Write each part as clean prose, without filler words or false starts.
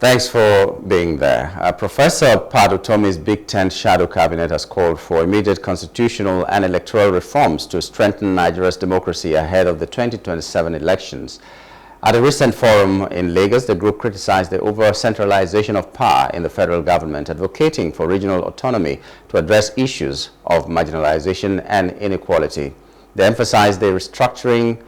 Thanks for being there. Professor Pat Utomi'S Big Tent Shadow Cabinet has called for immediate constitutional and electoral reforms to strengthen Nigeria's democracy ahead of the 2027 elections. At a recent forum in Lagos, the group criticized the over-centralization of power in the federal government, advocating for regional autonomy to address issues of marginalization and inequality. They emphasized that restructuring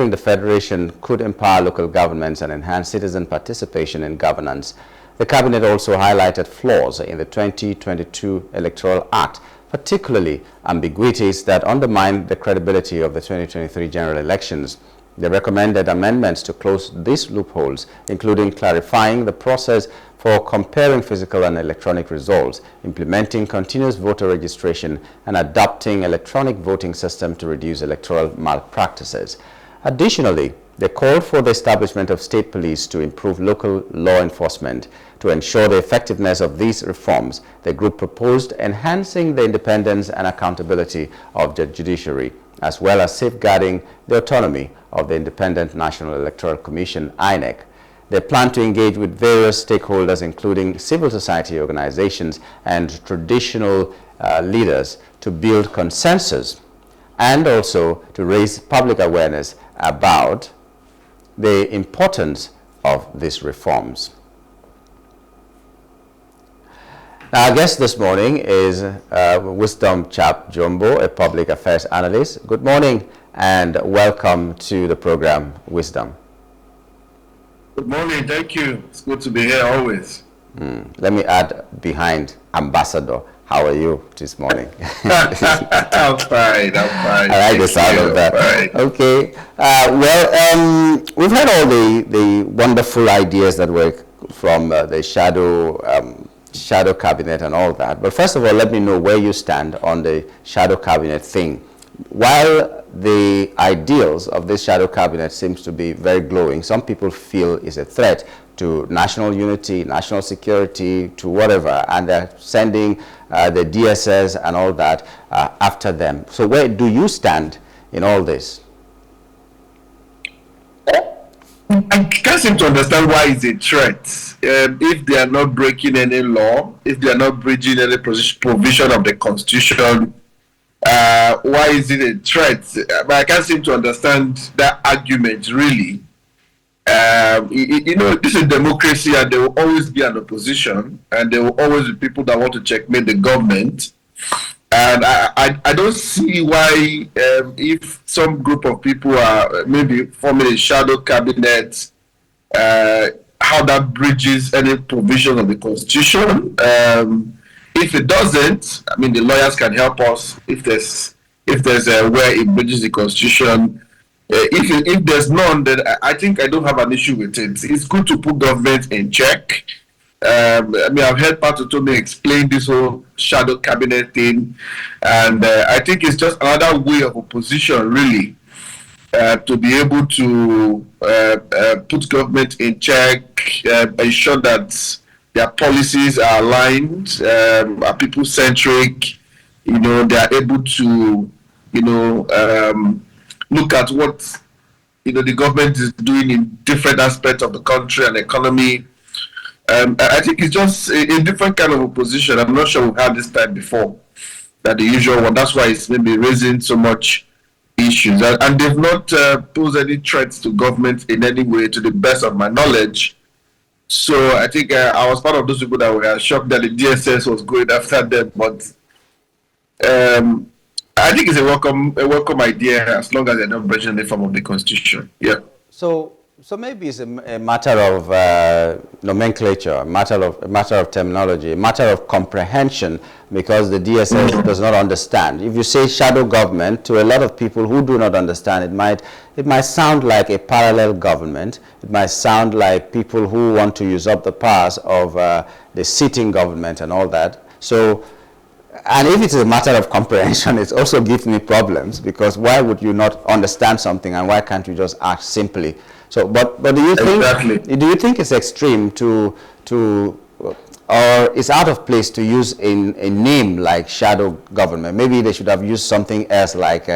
the federation could empower local governments and enhance citizen participation in governance. The cabinet also highlighted flaws in the 2022 Electoral Act, particularly ambiguities that undermine the credibility of the 2023 general elections. They recommended amendments to close these loopholes, including clarifying the process for comparing physical and electronic results, implementing continuous voter registration, and adopting electronic voting system to reduce electoral malpractices. Additionally, they called for the establishment of state police to improve local law enforcement. To ensure the effectiveness of these reforms, the group proposed enhancing the independence and accountability of the judiciary, as well as safeguarding the autonomy of the Independent National Electoral Commission, INEC. They plan to engage with various stakeholders, including civil society organizations and traditional leaders, to build consensus and also to raise public awareness about the importance of these reforms. Now, our guest this morning is Wisdom Chapp-Jumbo, a public affairs analyst. Good morning and welcome to the program, Wisdom. Good morning, thank you. It's good to be here always. Let me add behind Ambassador. How are you this morning? I'm fine. I like the sound of that. Okay. We've had all the wonderful ideas that were from the shadow cabinet and all that. But first of all, let me know where you stand on the shadow cabinet thing. While the ideals of this shadow cabinet seems to be very glowing, some people feel it's a threat to national unity, national security, to whatever, and they're sending the DSS and all that after them. So where do you stand in all this? I can't seem to understand why it's a threat. If they are not breaking any law, if they are not breaching any provision of the Constitution, why is it a threat? But I can't seem to understand that argument, really. This is democracy, and there will always be an opposition, and there will always be people that want to checkmate the government. And I don't see why, if some group of people are maybe forming a shadow cabinet, how that bridges any provision of the Constitution. If it doesn't, I mean, the lawyers can help us if there's a way it bridges the Constitution. If there's none, then I think I don't have an issue with it. It's good to put government in check. I've heard Pat Utomi explain this whole shadow cabinet thing, and I think it's just another way of opposition, really, to be able to put government in check, ensure that their policies are aligned, are people-centric. They are able to, look at what, the government is doing in different aspects of the country and economy. I think it's just a different kind of opposition. I'm not sure we've had this time before, that the usual one. That's why it's maybe raising so much issues. And they've not posed any threats to government in any way, to the best of my knowledge. So I think I was part of those people that were shocked that the DSS was going after them. But I think it's a welcome idea, as long as they're not breaching any form of the Constitution. Yeah. So maybe it's a matter of nomenclature, a matter of terminology, a matter of comprehension, because the DSS does not understand. If you say shadow government, to a lot of people who do not understand, it might sound like a parallel government. It might sound like people who want to usurp the powers of the sitting government and all that. So, and if it is a matter of comprehension, it also gives me problems, because why would you not understand something, and why can't you just act simply? So, but do you think Do you think it's extreme or it's out of place to use a name like shadow government? Maybe they should have used something else, like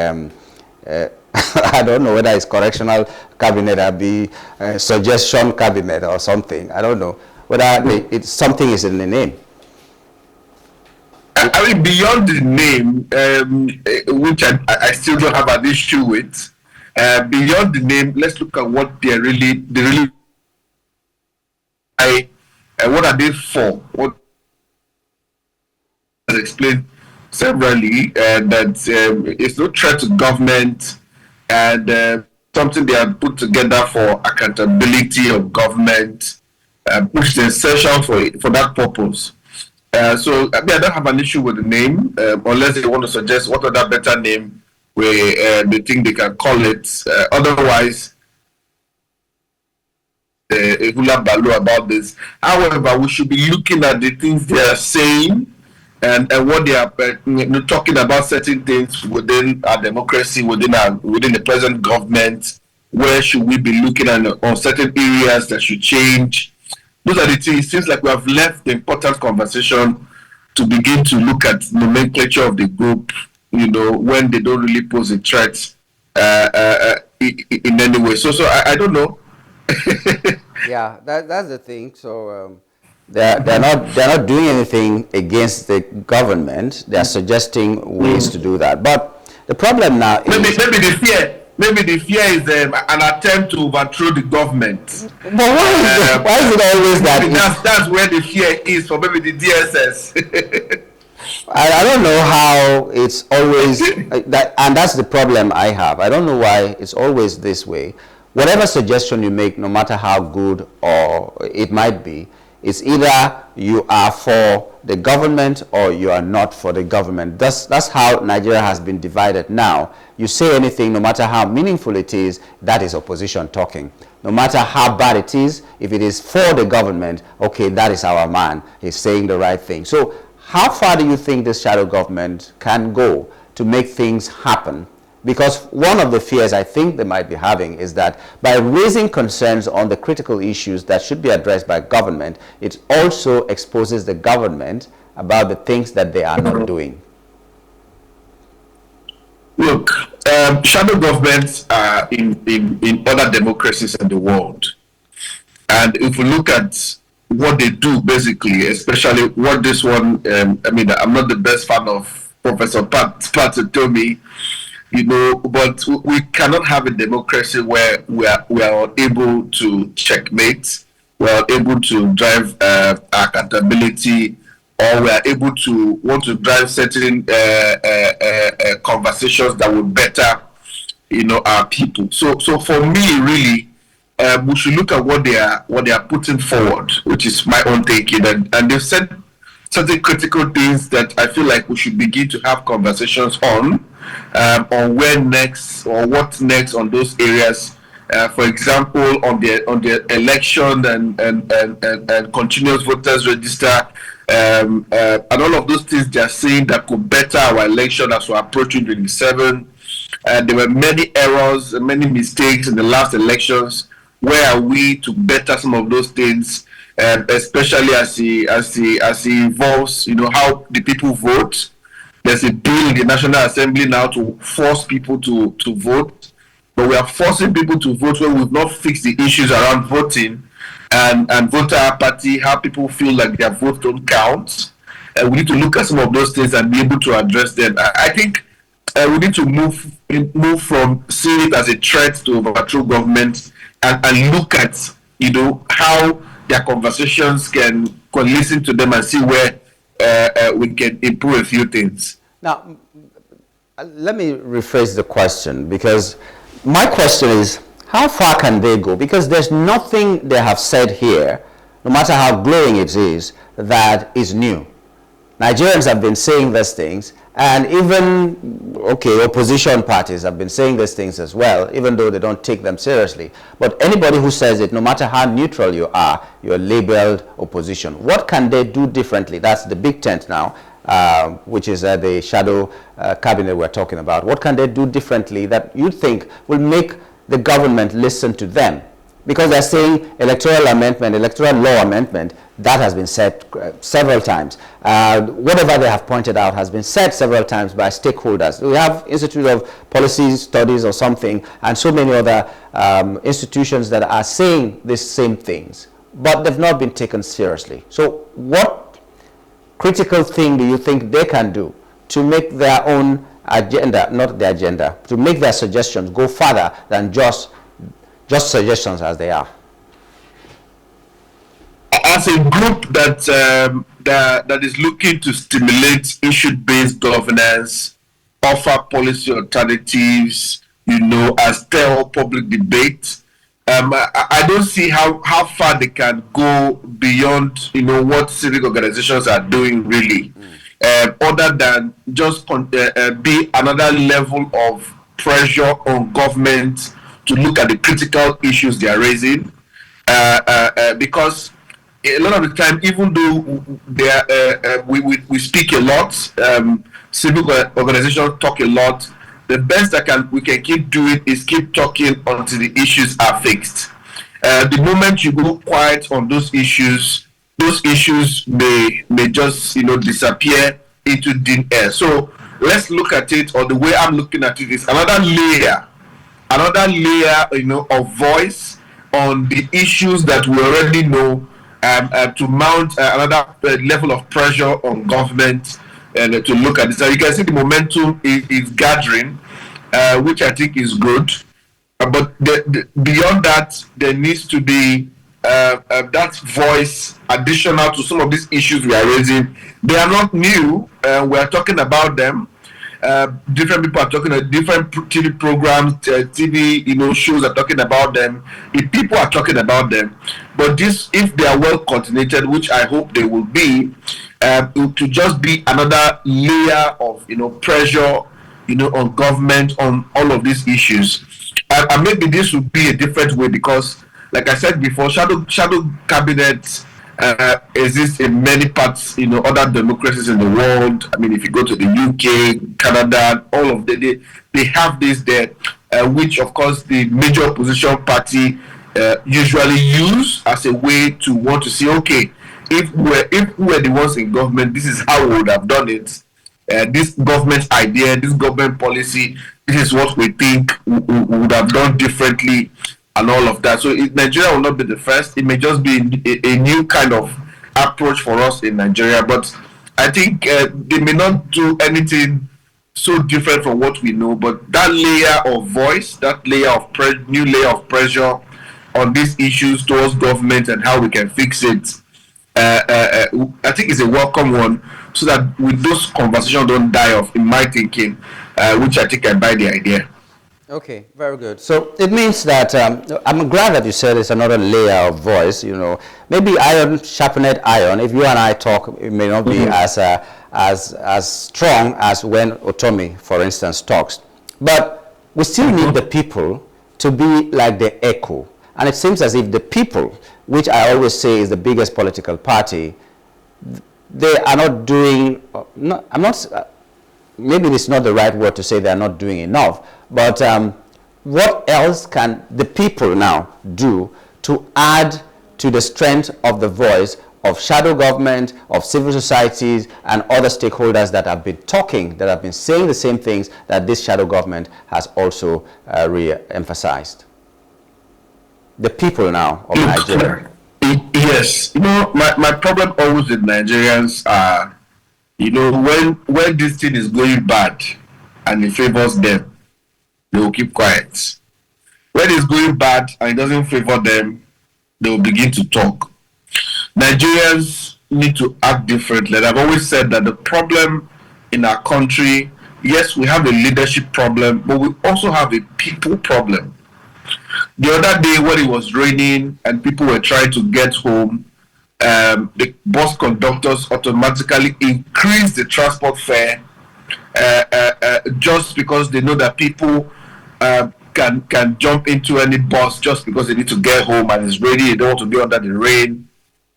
I don't know whether it's correctional cabinet or be suggestion cabinet or something. I don't know whether it's something is in the name. I mean, beyond the name, which I still don't have an issue with. Beyond the name, let's look at what they really, what are they for? What as explained severally, that it's no threat to government, and something they have put together for accountability of government, which is essential for that purpose. So I mean, I don't have an issue with the name, unless they want to suggest what other better name where they think they can call it. Otherwise, a hula baloo about this. However, we should be looking at the things they are saying and what they are talking about certain things within our democracy, within the present government. Where should we be looking at on certain areas that should change? Those are the things. It seems like we have left the important conversation to begin to look at nomenclature of the group, when they don't really pose a threat in any way. So I don't know. Yeah, that's the thing. So they're not doing anything against the government. They're suggesting ways to do that. But the problem now is maybe the fear is an attempt to overthrow the government. But why is it always that? That's where the fear is for maybe the DSS. I don't know how it's always that, and that's the problem I have. I don't know why it's always this way. Whatever suggestion you make, no matter how good or it might be, it's either you are for the government or you are not for the government. That's how Nigeria has been divided now. You say anything, no matter how meaningful it is, that is opposition talking. No matter how bad it is, if it is for the government, okay, that is our man. He's saying the right thing. So how far do you think this shadow government can go to make things happen? Because one of the fears I think they might be having is that by raising concerns on the critical issues that should be addressed by government, it also exposes the government about the things that they are not doing. Look, shadow governments are in other democracies in the world. And if we look at what they do, basically, especially what this one, I'm not the best fan of Professor Pat Utomi, but we cannot have a democracy where we are able to checkmate, we are able to drive accountability, or we are able to want to drive certain conversations that will better, our people. So for me, really, we should look at what they are putting forward, which is my own taking, and they've said certain critical things that I feel like we should begin to have conversations on where next or what next on those areas. For example, on the election and continuous voters register, and all of those things they are saying that could better our election as we're approaching 27. There were many errors and many mistakes in the last elections. Where are we to better some of those things? Especially as it involves, how the people vote. There's a bill in the National Assembly now to force people to vote, but we are forcing people to vote when we've not fixed the issues around voting and voter apathy, how people feel like their votes don't count. We need to look at some of those things and be able to address them. I think we need to move from seeing it as a threat to overthrow government and look at, how their conversations can listen to them and see where we can improve a few things. Now, let me rephrase the question, because my question is, how far can they go? Because there's nothing they have said here, no matter how glowing it is, that is new. Nigerians have been saying these things, and even, opposition parties have been saying these things as well, even though they don't take them seriously. But anybody who says it, no matter how neutral you are, you're labeled opposition. What can they do differently? That's the big tent now, which is the shadow cabinet we're talking about. What can they do differently that you think will make the government listen to them? because they're saying electoral law amendment, that has been said several times. Whatever they have pointed out has been said several times by stakeholders. We have Institute of Policy Studies or something, and so many other institutions that are saying these same things, but they've not been taken seriously. So what critical thing do you think they can do to make their own agenda, not the agenda, to make their suggestions go further than just suggestions as they are? As a group that is looking to stimulate issue-based governance, offer policy alternatives, as tell public debate, I don't see how far they can go beyond what civic organizations are doing really, other than just be another level of pressure on government to look at the critical issues they are raising, because a lot of the time, even though we speak a lot, civic organizations talk a lot, the best we can keep doing is keep talking until the issues are fixed. The moment you go quiet on those issues may just disappear into thin air. So let's look at it, or the way I'm looking at it is another layer of voice on the issues that we already know, to mount another level of pressure on government and to look at this. So you can see the momentum is gathering, which I think is good. But beyond that, there needs to be that voice additional to some of these issues we are raising. They are not new. We are talking about them. Different people are talking about different TV programs, TV shows are talking about them. The people are talking about them. But this, if they are well coordinated, which I hope they will be, to just be another layer of pressure on government on all of these issues. And maybe this would be a different way, because like I said before, shadow cabinets exist in many parts, other democracies in the world. I mean, if you go to the UK, Canada, all of they have this there, which of course the major opposition party usually use as a way to want to see, okay, if we're the ones in government, this is how we would have done it. This government idea, this government policy, this is what we think we would have done differently, and all of that. So Nigeria will not be the first. It may just be a new kind of approach for us in Nigeria. But I think they may not do anything so different from what we know. But that layer of voice, that layer of new layer of pressure on these issues towards government and how we can fix it, I think is a welcome one, so that with those conversations don't die off, in my thinking, which I think I buy the idea. Okay, very good. So it means that I'm glad that you said it's another layer of voice. Maybe iron sharpened iron. If you and I talk, it may not be as strong as when Utomi, for instance, talks. But we still need the people to be like the echo. And it seems as if the people, which I always say is the biggest political party, they are not doing. Maybe it's not the right word to say they are not doing enough. But what else can the people now do to add to the strength of the voice of shadow government, of civil societies, and other stakeholders that have been talking, that have been saying the same things that this shadow government has also re-emphasized? The people now of Nigeria. Yes. My problem always with Nigerians are, when this thing is going bad and it favors them, they will keep quiet. When it's going bad and it doesn't favor them, they will begin to talk. Nigerians need to act differently. And I've always said that the problem in our country, yes, we have a leadership problem, but we also have a people problem. The other day when it was raining and people were trying to get home, the bus conductors automatically increased the transport fare just because they know that people can jump into any bus just because they need to get home and it's raining, they don't want to be under the rain,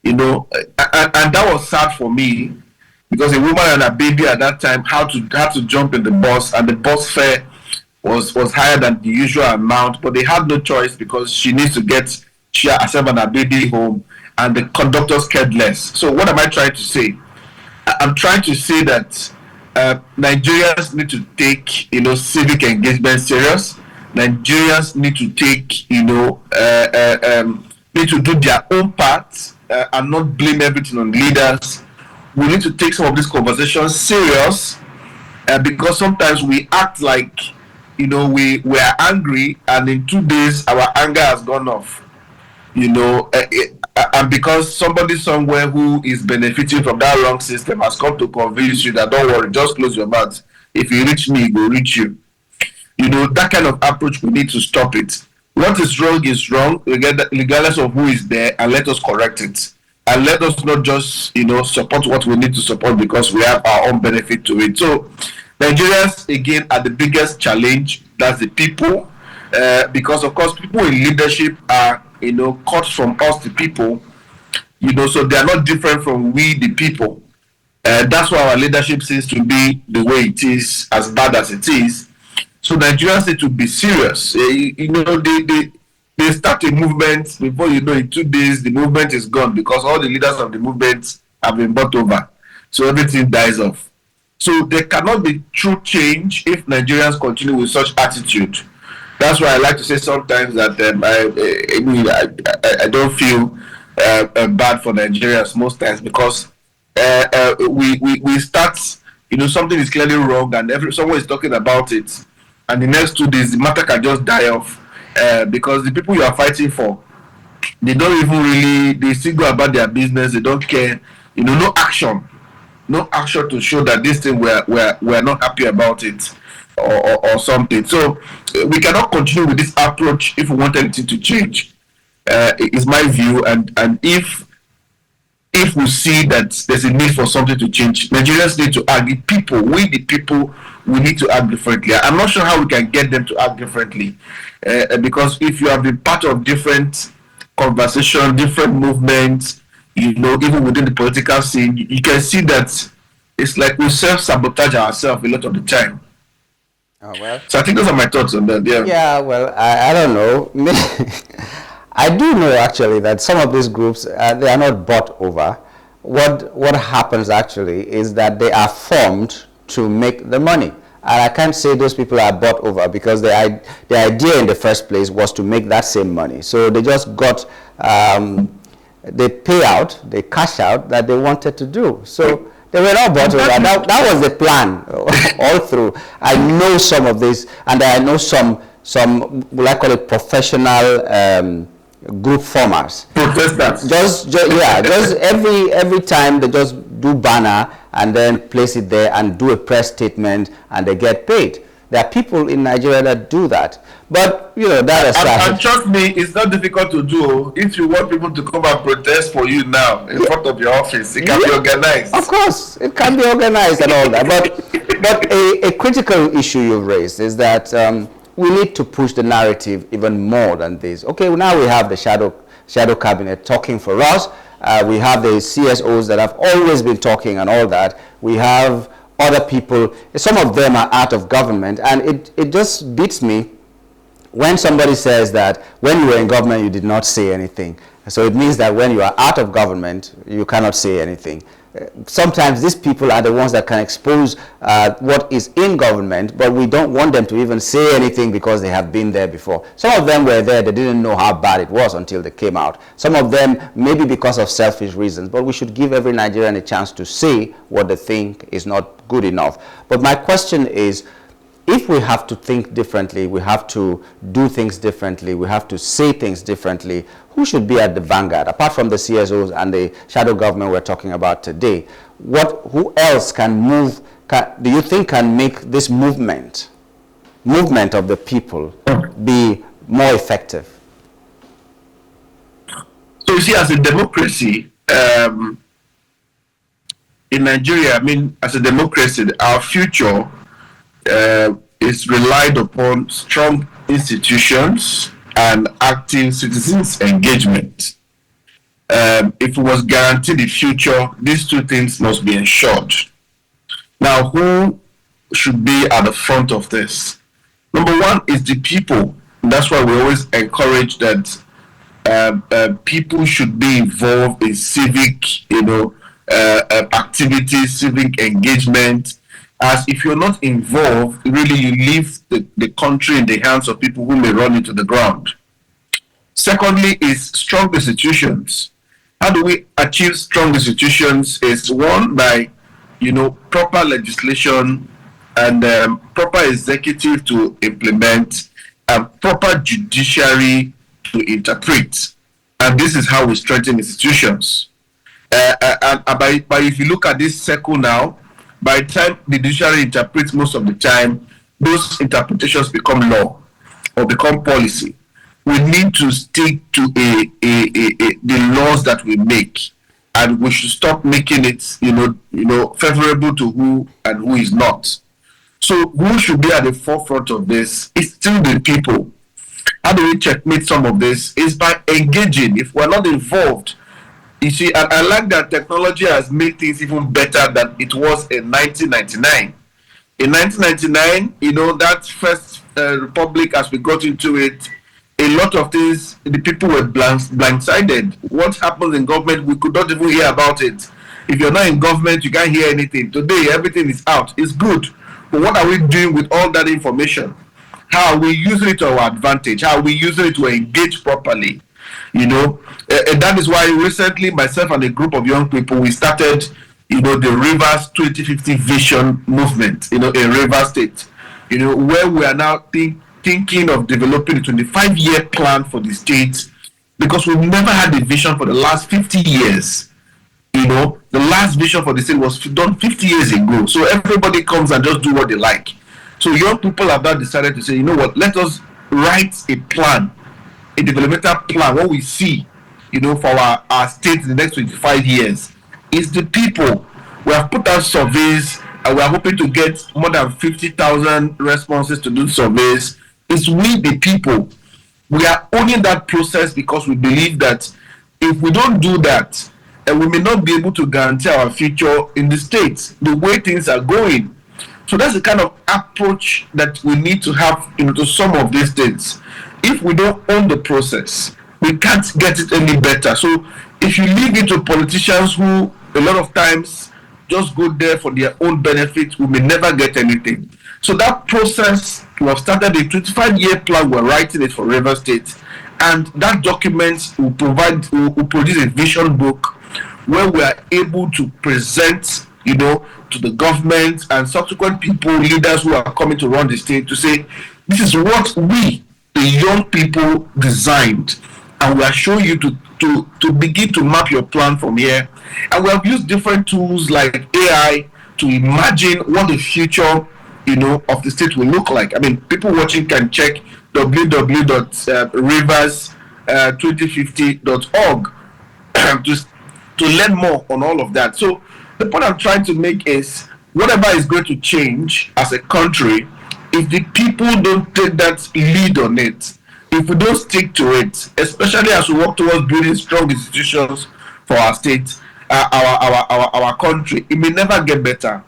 and that was sad for me, because a woman and a baby at that time had to jump in the bus, and the bus fare was higher than the usual amount, but they had no choice because she needs to get share accept an baby home, and the conductors cared less. So what am I trying to say? I'm trying to say that Nigerians need to take civic engagement serious. Nigerians need to take need to do their own part and not blame everything on leaders. We need to take some of these conversations serious because sometimes we act like we are angry, and in 2 days our anger has gone off. And because somebody somewhere who is benefiting from that wrong system has come to convince you that don't worry, just close your mouth. If you reach me, it will reach you. That kind of approach, we need to stop it. What is wrong, regardless of who is there, and let us correct it. And let us not just support what we need to support because we have our own benefit to it. So Nigerians again are the biggest challenge. That's the people, because of course people in leadership are cut from us the people, so they are not different from we the people. That's why our leadership seems to be the way it is, as bad as it is. So Nigerians need to be serious. They start a movement, before in 2 days the movement is gone because all the leaders of the movement have been bought over. So everything dies off. So there cannot be true change if Nigerians continue with such attitude. That's why I like to say sometimes that I don't feel bad for Nigerians most times, because we start, something is clearly wrong and someone is talking about it, and the next 2 days the matter can just die off because the people you are fighting for, they don't even really, they still go about their business, they don't care, no action to show that this thing we're not happy about it. Or something. So we cannot continue with this approach if we want anything to change. Is my view, and if we see that there's a need for something to change, Nigerians need to act. We the people, we need to act differently. I'm not sure how we can get them to act differently, because if you have been part of different conversation, different movements, even within the political scene, you can see that it's like we self-sabotage ourselves a lot of the time. Oh, well. So I think those are my thoughts on that. Yeah, well, I don't know. I do know actually that some of these groups, they are not bought over. What happens actually is that they are formed to make the money. And I can't say those people are bought over, because the idea in the first place was to make that same money. So they just got the payout, the cash out that they wanted to do. So they were not bought over. That was the plan all through. I know some of this, and I know some will I call it professional group formers. Protesters. Just every time they just do banner and then place it there and do a press statement and they get paid. There are people in Nigeria that do that. But, that aside. And trust me, it's not difficult to do. If you want people to come and protest for you now in front of your office, it can be organized. Of course, it can be organized and all that. But a critical issue you've raised is that we need to push the narrative even more than this. Okay, well, now we have the shadow cabinet talking for us. We have the CSOs that have always been talking and all that. We have other people. Some of them are out of government, and it just beats me when somebody says that when you were in government you did not say anything. So it means that when you are out of government you cannot say anything. Sometimes these people are the ones that can expose what is in government, but we don't want them to even say anything because they have been there before. Some of them were there, they didn't know how bad it was until they came out. Some of them maybe because of selfish reasons, but we should give every Nigerian a chance to say what they think is not good enough. But my question is, if we have to think differently, we have to do things differently, we have to say things differently, who should be at the vanguard? Apart from the CSOs and the shadow government we're talking about today, who else do you think can make this movement of the people be more effective? So you see, as a democracy, in Nigeria, as a democracy, our future is relied upon strong institutions and active citizens' engagement. If we must guarantee the future, these two things must be ensured. Now, who should be at the front of this? Number one is the people. That's why we always encourage that people should be involved in civic, activities, civic engagement. As if you're not involved, really you leave the country in the hands of people who may run into the ground. Secondly is strong institutions. How do we achieve strong institutions? Is one, by proper legislation and proper executive to implement, and proper judiciary to interpret. And this is how we strengthen institutions. But if you look at this circle now, by the time the judiciary interprets, most of the time, those interpretations become law or become policy. We need to stick to the laws that we make, and we should stop making it, favorable to who and who is not. So who should be at the forefront of this? It's still the people. How do we checkmate some of this? Is by engaging. If we're not involved, you see, and I like that technology has made things even better than it was in 1999. In 1999, that first republic, as we got into it, a lot of things, the people were blindsided. What happens in government, we could not even hear about it. If you're not in government, you can't hear anything. Today, everything is out. It's good. But what are we doing with all that information? How are we using it to our advantage? How are we using it to engage properly? And that is why recently myself and a group of young people, we started, the Rivers 2050 Vision movement, in Rivers State, where we are now thinking of developing a 25-year plan for the state, because we've never had a vision for the last 50 years. The last vision for the state was done 50 years ago. So everybody comes and just do what they like. So young people have now decided to say, you know what, let us write a plan, a developmental plan, what we see, for our state in the next 25 years. It's the people. We have put out surveys, and we are hoping to get more than 50,000 responses to do surveys. It's we, the people. We are owning that process, because we believe that if we don't do that, we may not be able to guarantee our future in the States, the way things are going. So that's the kind of approach that we need to have to some of these things. If we don't own the process, we can't get it any better. So if you leave it to politicians who a lot of times just go there for their own benefit, we may never get anything. So that process, we have started a 25-year plan. We're writing it for River State, and that document will produce a vision book where we are able to present, to the government and subsequent people, leaders who are coming to run the state, to say, this is what we, the young people, designed, and we are showing you to begin to map your plan from here. And we have used different tools like AI to imagine what the future, of the state will look like. I mean, people watching can check www.rivers2050.org to learn more on all of that. So the point I'm trying to make is, whatever is going to change as a country, if the people don't take that lead on it, if we don't stick to it, especially as we work towards building strong institutions for our state, our country, it may never get better.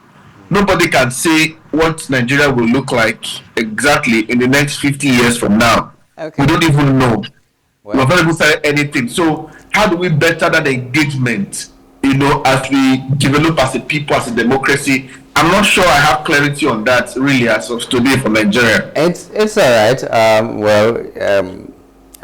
Nobody can say what Nigeria will look like exactly in the next 50 years from now. Okay. We don't even know. Well, we're very good at anything. So how do we better that engagement, as we develop as a people, as a democracy? I'm not sure I have clarity on that really as of today for Nigeria. It's all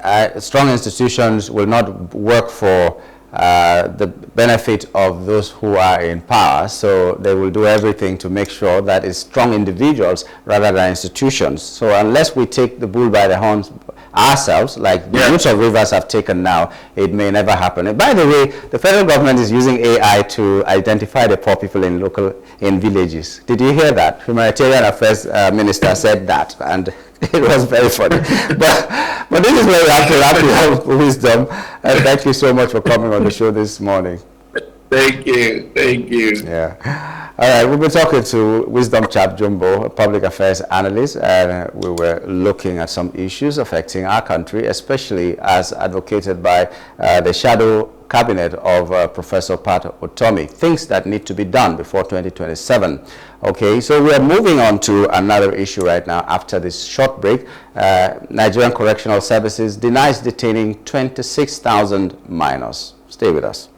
right. Strong institutions will not work for the benefit of those who are in power, so they will do everything to make sure that it's strong individuals rather than institutions. So unless we take the bull by the horns ourselves, like the youth of Rivers have taken now, it may never happen. And by the way, the federal government is using AI to identify the poor people in villages. Did you hear that? Humanitarian Affairs Minister said that, and it was very funny. But this is where we have to wrap it up, Wisdom. And thank you so much for coming on the show this morning. Thank you. Thank you. Yeah. All right. We've been talking to Wisdom Chapp-Jumbo, a public affairs analyst, and we were looking at some issues affecting our country, especially as advocated by the shadow cabinet of Professor Pat Utomi, things that need to be done before 2027. Okay, so we are moving on to another issue right now after this short break. Nigerian Correctional Services denies detaining 26,000 minors. Stay with us.